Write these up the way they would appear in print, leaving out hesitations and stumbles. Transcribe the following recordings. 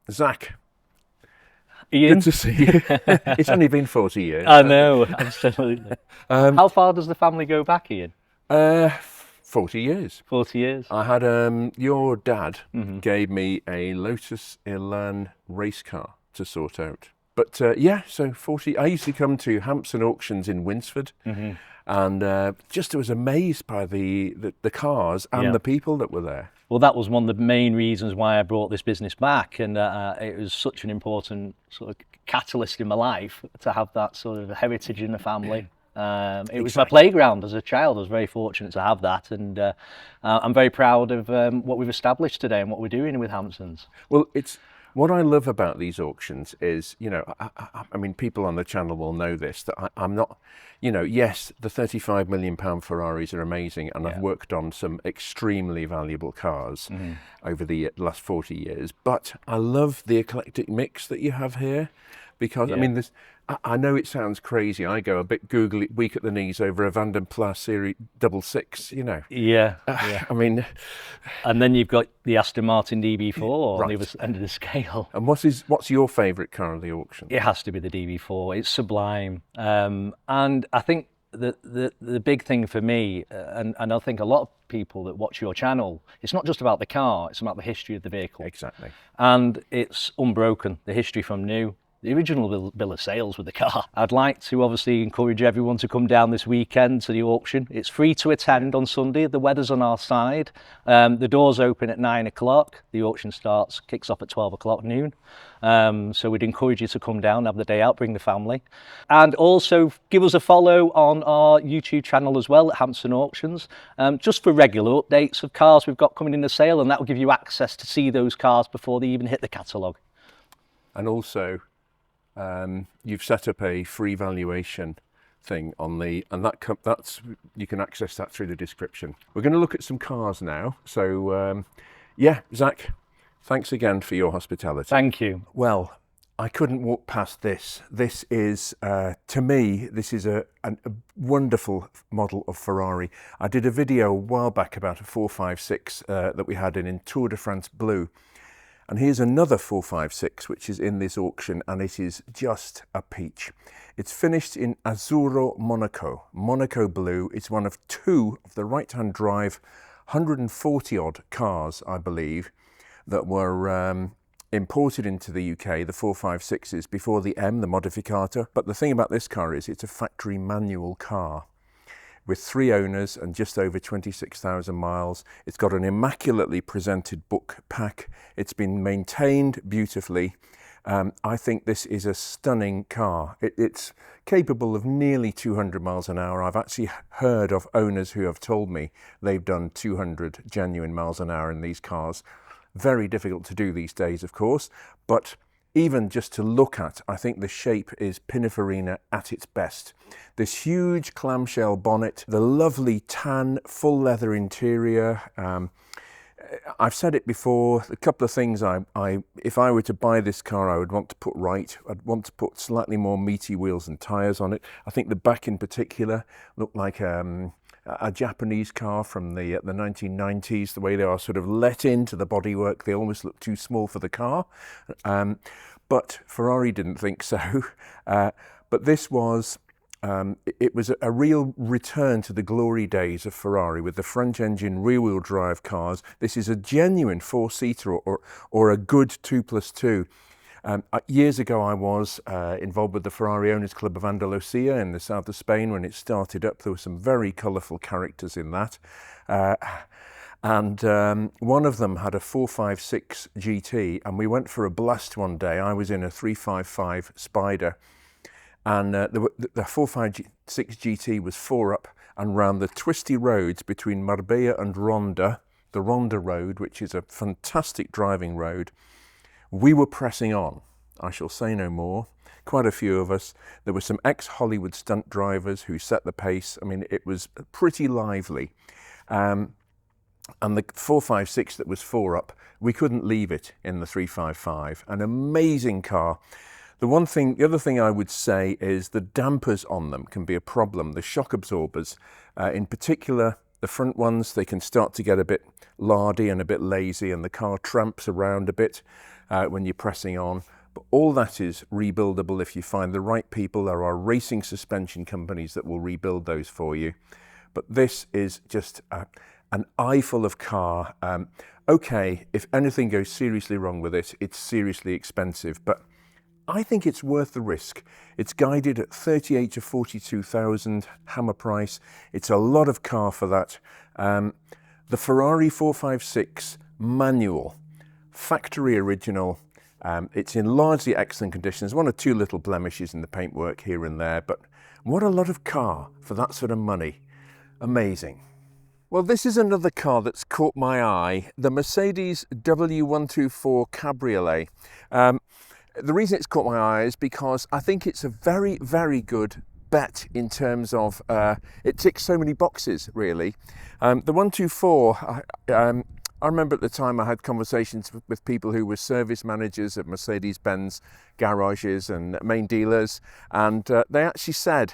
Zach, Ian? good to see you. It's only been 40 years. I know, absolutely. How far does the family go back, Ian? 40 years. 40 years? I had, your dad gave me a Lotus Elite race car to sort out. But yeah, so 40, I used to come to Hampson auctions in Winsford and just was amazed by the cars and the people that were there. Well, that was one of the main reasons why I brought this business back, and it was such an important sort of catalyst in my life to have that sort of heritage in the family. It was my playground as a child. I was very fortunate to have that, and I'm very proud of what we've established today and what we're doing with Hampsons. Well, it's what I love about these auctions is, you know, I mean, people on the channel will know this, that I'm not, you know, yes, the £35 million Ferraris are amazing, and I've worked on some extremely valuable cars over the last 40 years, but I love the eclectic mix that you have here, because, I mean, I know it sounds crazy. I go a bit googly, weak at the knees over a Van den Plas Series 66, you know. I mean... And then you've got the Aston Martin DB4 on the other end of the scale. And what's your favourite car of the auction? It has to be the DB4. It's sublime. And I think the big thing for me, and I think a lot of people that watch your channel, it's not just about the car, it's about the history of the vehicle. Exactly. And it's unbroken, the history from new. The original bill of sales with the car. I'd like to obviously encourage everyone to come down this weekend to the auction. It's free to attend on Sunday. The weather's on our side. The doors open at 9 o'clock. The auction kicks off at 12 o'clock noon. So we'd encourage you to come down, have the day out, bring the family. And also give us a follow on our YouTube channel as well at Hampson Auctions, just for regular updates of cars we've got coming in the sale, and that will give you access to see those cars before they even hit the catalogue. And also, you've set up a free valuation thing on that's you can access that through the description. We're going to look at some cars now. So yeah, Zach, thanks again for your hospitality. Thank you. Well, I couldn't walk past this. This is, to me, this is a wonderful model of Ferrari. I did a video a while back about a 456 that we had in Tour de France Blue. And here's another 456, which is in this auction, and it is just a peach. It's finished in Azzurro Monaco, Monaco Blue. It's one of two of the right-hand drive 140-odd cars, I believe, that were imported into the UK, the 456s, before the M, the Modificato. But the thing about this car is it's a factory manual car, with 3 owners and just over 26,000 miles. It's got an immaculately presented book pack. It's been maintained beautifully. I think this is a stunning car. It's capable of nearly 200 miles an hour. I've actually heard of owners who have told me they've done 200 genuine miles an hour in these cars. Very difficult to do these days, of course, but even just to look at, I think the shape is Pininfarina at its best. This huge clamshell bonnet, the lovely tan, full leather interior. I've said it before, a couple of things if I were to buy this car, I would want to put right. I'd want to put slightly more meaty wheels and tyres on it. I think the back in particular looked like a Japanese car from the 1990s, the way they are sort of let into the bodywork. They almost look too small for the car. But Ferrari didn't think so. But this was, it was a real return to the glory days of Ferrari with the front engine rear-wheel drive cars. This is a genuine 4-seater or a good 2+2. Years ago, I was involved with the Ferrari Owners Club of Andalusia in the south of Spain when it started up. There were some very colourful characters in that. And one of them had a 456 GT, and we went for a blast one day. I was in a 355 Spider, and the 456 GT was 4-up and round the twisty roads between Marbella and Ronda, the Ronda Road, which is a fantastic driving road. We were pressing on. I shall say no more. Quite a few of us. There were some ex-Hollywood stunt drivers who set the pace. I mean, it was pretty lively. And the 456 that was 4-up, we couldn't leave it in the 355. An amazing car. The other thing I would say is the dampers on them can be a problem. The shock absorbers, in particular, the front ones, they can start to get a bit lardy and a bit lazy, and the car tramps around a bit. when you're pressing on. But all that is rebuildable if you find the right people. There are racing suspension companies that will rebuild those for you. But this is just an eyeful of car. Okay, if anything goes seriously wrong with it, it's seriously expensive, but I think it's worth the risk. It's guided at 38 to 42,000 hammer price. It's a lot of car for that. The Ferrari 456 manual, factory original. It's in largely excellent condition. There's one or two little blemishes in the paintwork here and there, but what a lot of car for that sort of money. Amazing. Well, this is another car that's caught my eye, the Mercedes W124 Cabriolet. The reason it's caught my eye is because I think it's a very, very good bet in terms of it ticks so many boxes, really. The 124, I remember at the time I had conversations with people who were service managers at Mercedes-Benz garages and main dealers, and they actually said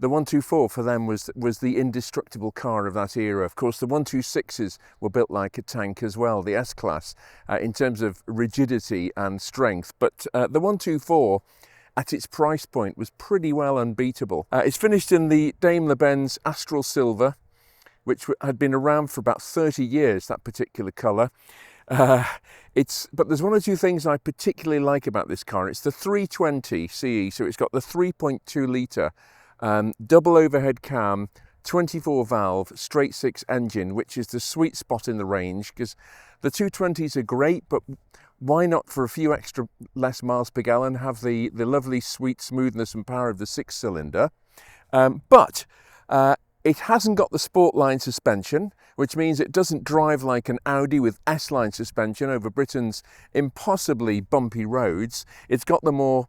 the 124 for them was the indestructible car of that era. Of course, the 126s were built like a tank as well, the S-Class, in terms of rigidity and strength. But the 124, at its price point, was pretty well unbeatable. It's finished in the Daimler-Benz Astral Silver, which had been around for about 30 years, that particular colour. But there's one or two things I particularly like about this car. It's the 320 CE, so it's got the 3.2 litre double overhead cam, 24 valve, straight six engine, which is the sweet spot in the range, because the 220s are great, but why not for a few extra less miles per gallon have the lovely sweet smoothness and power of the 6-cylinder? But it hasn't got the Sportline suspension, which means it doesn't drive like an Audi with S-Line suspension over Britain's impossibly bumpy roads. It's got the more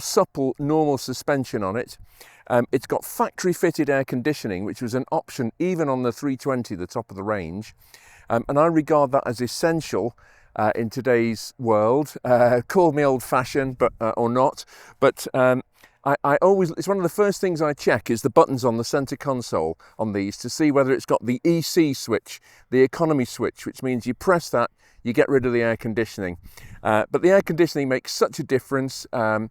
supple, normal suspension on it. It's got factory-fitted air conditioning, which was an option even on the 320, the top of the range. And I regard that as essential in today's world. Call me old-fashioned, but or not. But I always, it's one of the first things I check is the buttons on the center console on these to see whether it's got the EC switch, the economy switch, which means you press that, you get rid of the air conditioning. But the air conditioning makes such a difference. And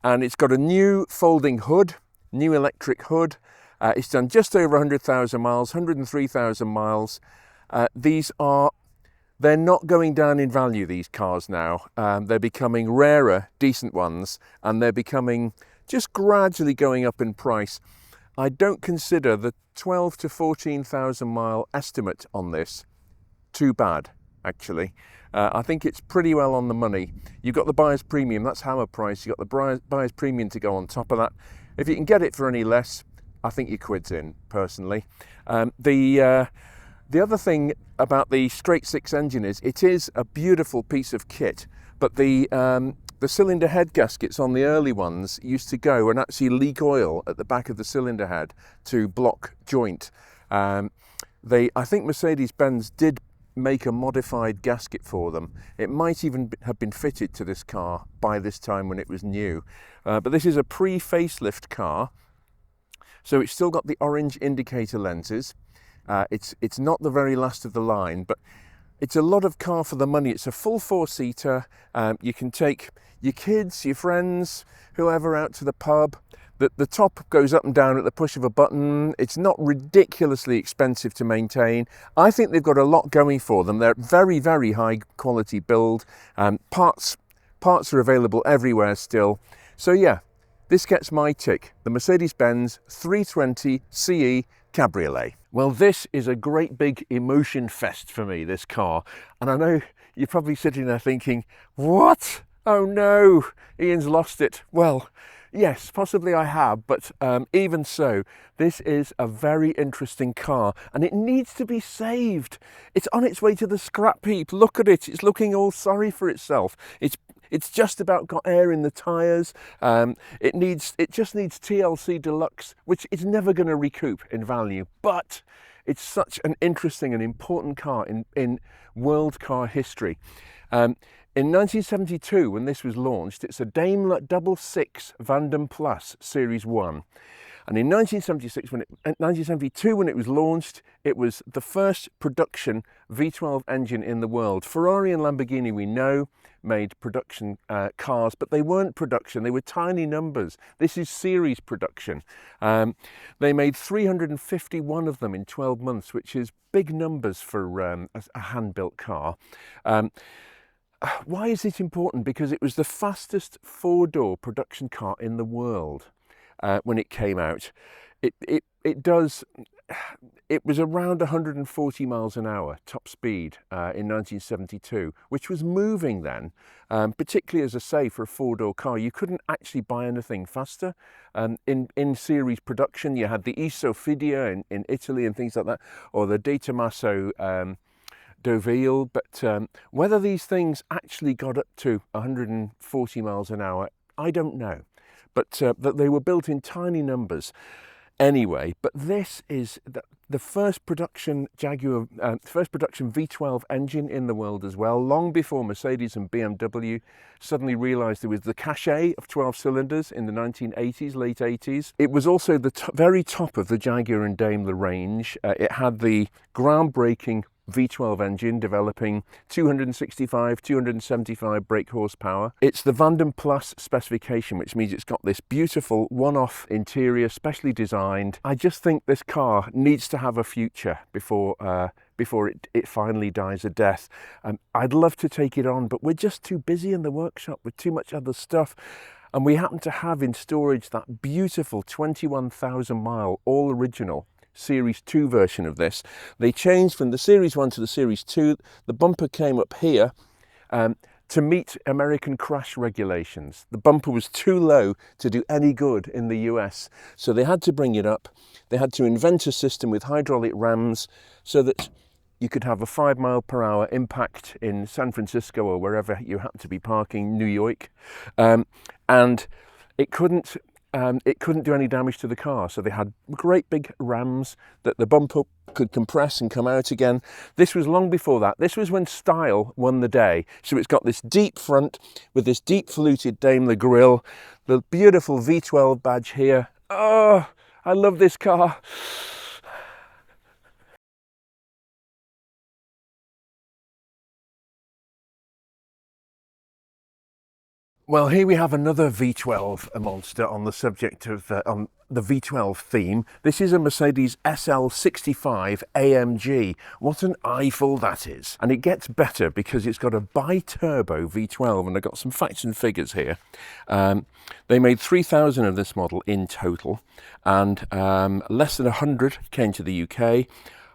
it's got a new folding hood, new electric hood. It's done just over 100,000 miles, 103,000 miles. They're not going down in value, these cars now. They're becoming rarer, decent ones, and they're becoming just gradually going up in price. I don't consider the 12 to 14,000 mile estimate on this too bad, actually. I think it's pretty well on the money. You've got the buyer's premium, that's hammer price. You've got the buyer's premium to go on top of that. If you can get it for any less, I think your quid's in, personally. The other thing about the straight six engine is it is a beautiful piece of kit, but the cylinder head gaskets on the early ones used to go and actually leak oil at the back of the cylinder head to block joint. I think Mercedes-Benz did make a modified gasket for them. It might even have been fitted to this car by this time when it was new. But this is a pre-facelift car, so it's still got the orange indicator lenses. It's not the very last of the line, but it's a lot of car for the money. It's a full four-seater. You can take your kids, your friends, whoever out to the pub. The top goes up and down at the push of a button. It's not ridiculously expensive to maintain. I think they've got a lot going for them. They're very, very high quality build. Parts are available everywhere still. So yeah, this gets my tick. The Mercedes-Benz 320 CE Cabriolet. Well, this is a great big emotion fest for me, this car. And I know you're probably sitting there thinking, what? Oh no, Iain's lost it. Well, yes, possibly I have, but even so, this is a very interesting car and it needs to be saved. It's on its way to the scrap heap. Look at it. It's looking all sorry for itself. It's just about got air in the tyres. It just needs TLC Deluxe, which is never going to recoup in value. But it's such an interesting and important car in world car history. In 1972, when this was launched, it's a Daimler 66 Van Plus Series 1. And in 1972, when it was launched, it was the first production V12 engine in the world. Ferrari and Lamborghini, we know, made production cars, but they weren't production. They were tiny numbers. This is series production. They made 351 of them in 12 months, which is big numbers for a hand-built car. Why is it important? Because it was the fastest four-door production car in the world when it came out. It was around 140 miles an hour top speed in 1972, which was moving then, particularly, as I say, for a four-door car. You couldn't actually buy anything faster. In series production, you had the Isofidia in Italy and things like that, or the De Tomaso Deauville, but whether these things actually got up to 140 miles an hour, I don't know. But that they were built in tiny numbers anyway. But this is the first production first production V12 engine in the world as well, long before Mercedes and BMW suddenly realised there was the cachet of 12 cylinders in the 1980s, late 80s. It was also the very top of the Jaguar and Daimler range. It had the groundbreaking V12 engine developing 265, 275 brake horsepower. It's the Vanden Plus specification, which means it's got this beautiful one-off interior, specially designed. I just think this car needs to have a future before it finally dies a death. I'd love to take it on, but we're just too busy in the workshop with too much other stuff. And we happen to have in storage that beautiful 21,000 mile all original Series 2 version of this. They changed from the Series 1 to the Series 2. The bumper came up here to meet American crash regulations. The bumper was too low to do any good in the US, so they had to bring it up. They had to invent a system with hydraulic rams so that you could have a 5 mile per hour impact in San Francisco or wherever you happen to be parking, New York, and it couldn't do any damage to the car. So they had great big rams that the bumper could compress and come out again. This was long before that. This was when style won the day. So it's got this deep front with this deep fluted Daimler grille, the beautiful V12 badge here. Oh, I love this car. Well, here we have another V12, a monster, on the subject of on the V12 theme. This is a Mercedes SL65 AMG. What an eyeful that is. And it gets better because it's got a bi-turbo V12, and I've got some facts and figures here. They made 3,000 of this model in total, and less than 100 came to the UK.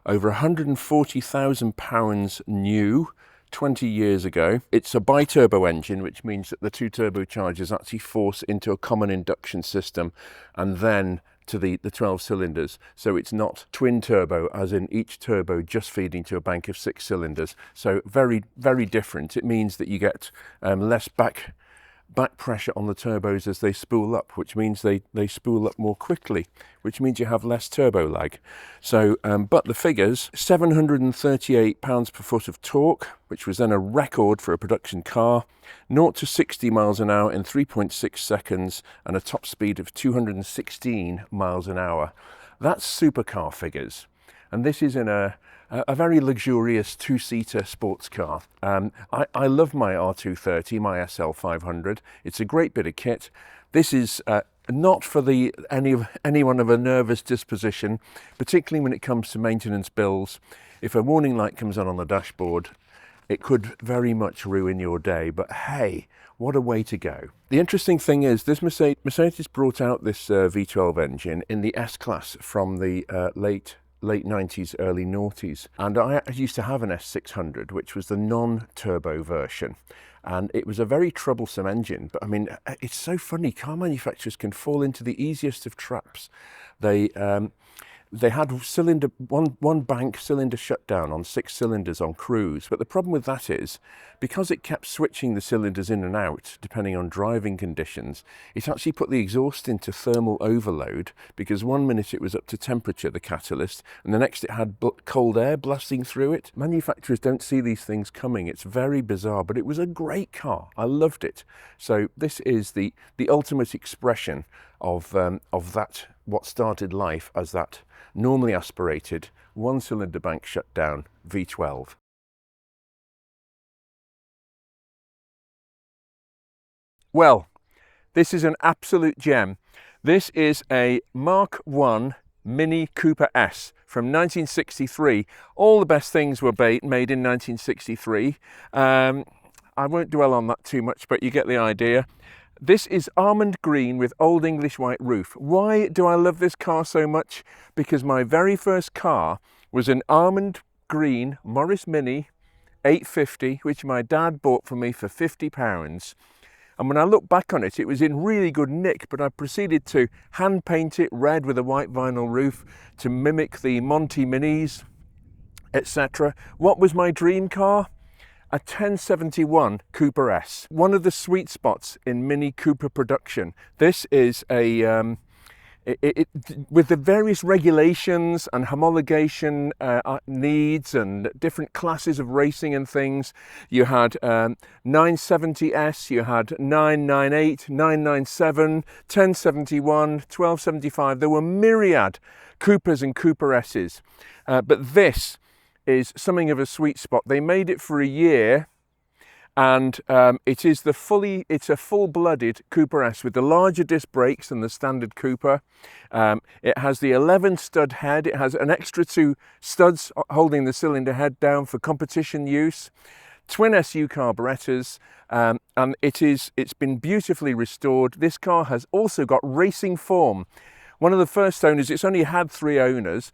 Over £140,000 new 20 years ago. It's a bi-turbo engine, which means that the two turbochargers actually force into a common induction system and then to the 12 cylinders. So it's not twin turbo, as in each turbo just feeding to a bank of 6 cylinders. So very, very different. It means that you get less back pressure on the turbos as they spool up, which means they spool up more quickly, which means you have less turbo lag. So, but the figures, 738 pounds per foot of torque, which was then a record for a production car, 0 to 60 miles an hour in 3.6 seconds, and a top speed of 216 miles an hour. That's supercar figures. And this is in a very luxurious two-seater sports car. I love my R230, my SL500. It's a great bit of kit. This is not for anyone of a nervous disposition, particularly when it comes to maintenance bills. If a warning light comes on the dashboard, it could very much ruin your day, but hey, what a way to go. The interesting thing is, this Mercedes brought out this V12 engine in the S-Class from the late 90s, early noughties. And I used to have an S600, which was the non-turbo version. And it was a very troublesome engine. But I mean, it's so funny, car manufacturers can fall into the easiest of traps. They had one bank cylinder shutdown on 6 cylinders on cruise, but the problem with that is, because it kept switching the cylinders in and out depending on driving conditions, it actually put the exhaust into thermal overload, because one minute it was up to temperature, the catalyst, and the next it had cold air blasting through it. Manufacturers don't see these things coming. It's very bizarre, but it was a great car. I loved it. So this is the ultimate expression of that what started life as that normally aspirated, one-cylinder bank shutdown V12. Well, this is an absolute gem. This is a Mark I Mini Cooper S from 1963. All the best things were made in 1963. I won't dwell on that too much, but you get the idea. This is almond green with Old English white roof. Why do I love this car so much? Because my very first car was an almond green Morris Mini 850, which my dad bought for me for £50. And when I look back on it, it was in really good nick, but I proceeded to hand paint it red with a white vinyl roof to mimic the Monty Minis, etc. What was my dream car? A 1071 Cooper S, one of the sweet spots in Mini Cooper production. This is a with the various regulations and homologation needs and different classes of racing and things. You had 970S, you had 998, 997, 1071, 1275. There were myriad Coopers and Cooper S's, but this is something of a sweet spot. They made it for a year, and it's a full-blooded Cooper S with the larger disc brakes than the standard Cooper. It has the 11 stud head. It has an extra 2 studs holding the cylinder head down for competition use. Twin SU carburetors, and it's been beautifully restored. This car has also got racing form. One of the first owners, it's only had 3 owners.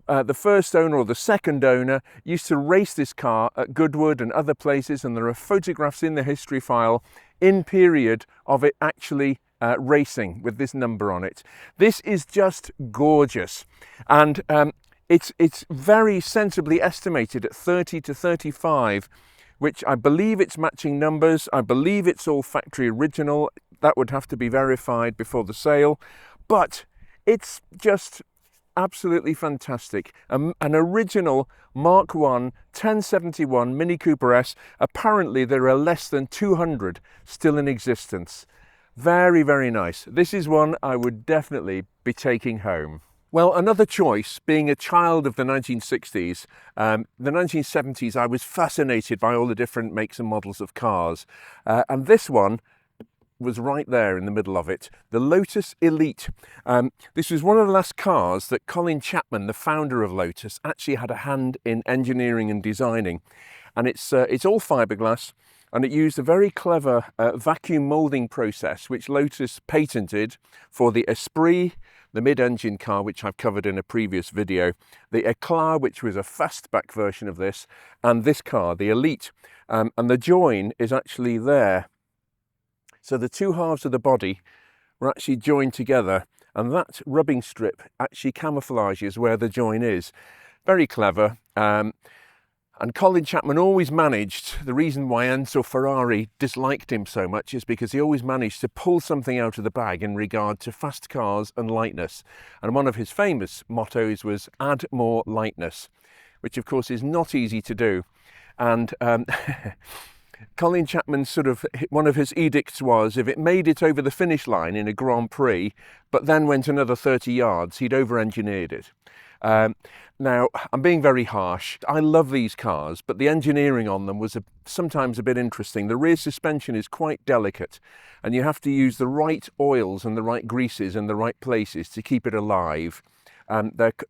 The first owner or the second owner used to race this car at Goodwood and other places, and there are photographs in the history file in period of it actually racing with this number on it. This is just gorgeous, and it's very sensibly estimated at 30 to 35, which I believe it's matching numbers. I believe it's all factory original. That would have to be verified before the sale, but it's just absolutely fantastic. An original Mark I 1071 Mini Cooper S. Apparently there are less than 200 still in existence. Very, very nice. This is one I would definitely be taking home. Well, another choice, being a child of the 1960s, the 1970s, I was fascinated by all the different makes and models of cars. And this one was right there in the middle of it, the Lotus Elite. This was one of the last cars that Colin Chapman, the founder of Lotus, actually had a hand in engineering and designing. And it's all fiberglass, and it used a very clever vacuum moulding process which Lotus patented for the Esprit, the mid-engine car, which I've covered in a previous video, the Eclat, which was a fastback version of this, and this car, the Elite. And the join is actually there. So the 2 halves of the body were actually joined together, and that rubbing strip actually camouflages where the join is. Very clever. And Colin Chapman always managed, the reason why Enzo Ferrari disliked him so much is because he always managed to pull something out of the bag in regard to fast cars and lightness. And one of his famous mottos was add more lightness, which of course is not easy to do. And Colin Chapman's one of his edicts was if it made it over the finish line in a Grand Prix, but then went another 30 yards, he'd over-engineered it. Now, I'm being very harsh. I love these cars, but the engineering on them was sometimes a bit interesting. The rear suspension is quite delicate, and you have to use the right oils and the right greases in the right places to keep it alive.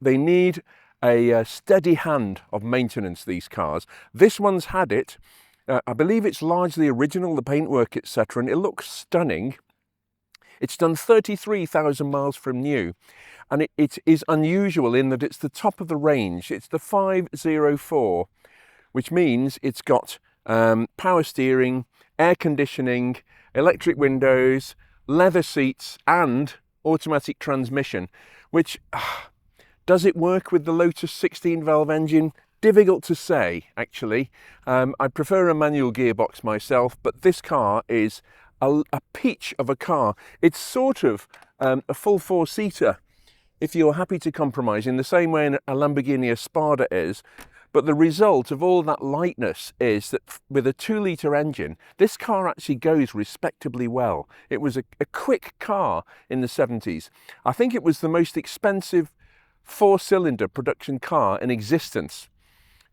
They need a steady hand of maintenance, these cars. This one's had it. I believe it's largely original, the paintwork, etc., and it looks stunning. It's done 33,000 miles from new, and it is unusual in that it's the top of the range. It's the 504, which means it's got power steering, air conditioning, electric windows, leather seats, and automatic transmission, which does it work with the Lotus 16-valve engine? Difficult to say, actually. I prefer a manual gearbox myself, but this car is a peach of a car. It's sort of a full 4-seater, if you're happy to compromise, in the same way a Lamborghini Espada is. But the result of all that lightness is that with a 2-litre engine, this car actually goes respectably well. It was a quick car in the 70s. I think it was the most expensive 4-cylinder production car in existence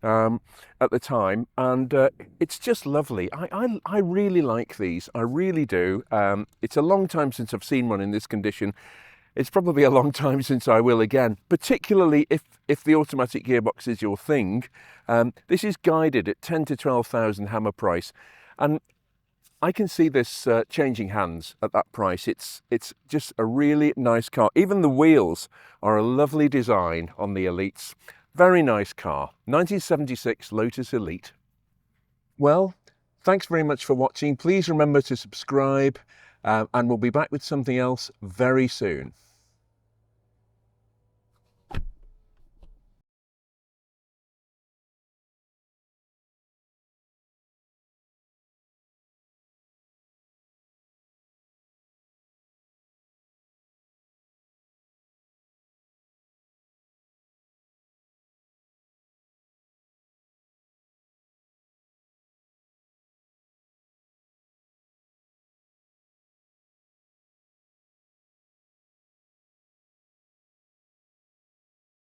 at the time, and it's just lovely. I really like these, I really do. It's a long time since I've seen one in this condition. It's probably a long time since I will again, particularly if the automatic gearbox is your thing. This is guided at 10 to 12,000 hammer price, and I can see this changing hands at that price. It's just a really nice car. Even the wheels are a lovely design on the Elites. Very nice car. 1976 Lotus Elite. Well, thanks very much for watching. Please remember to subscribe, and we'll be back with something else very soon.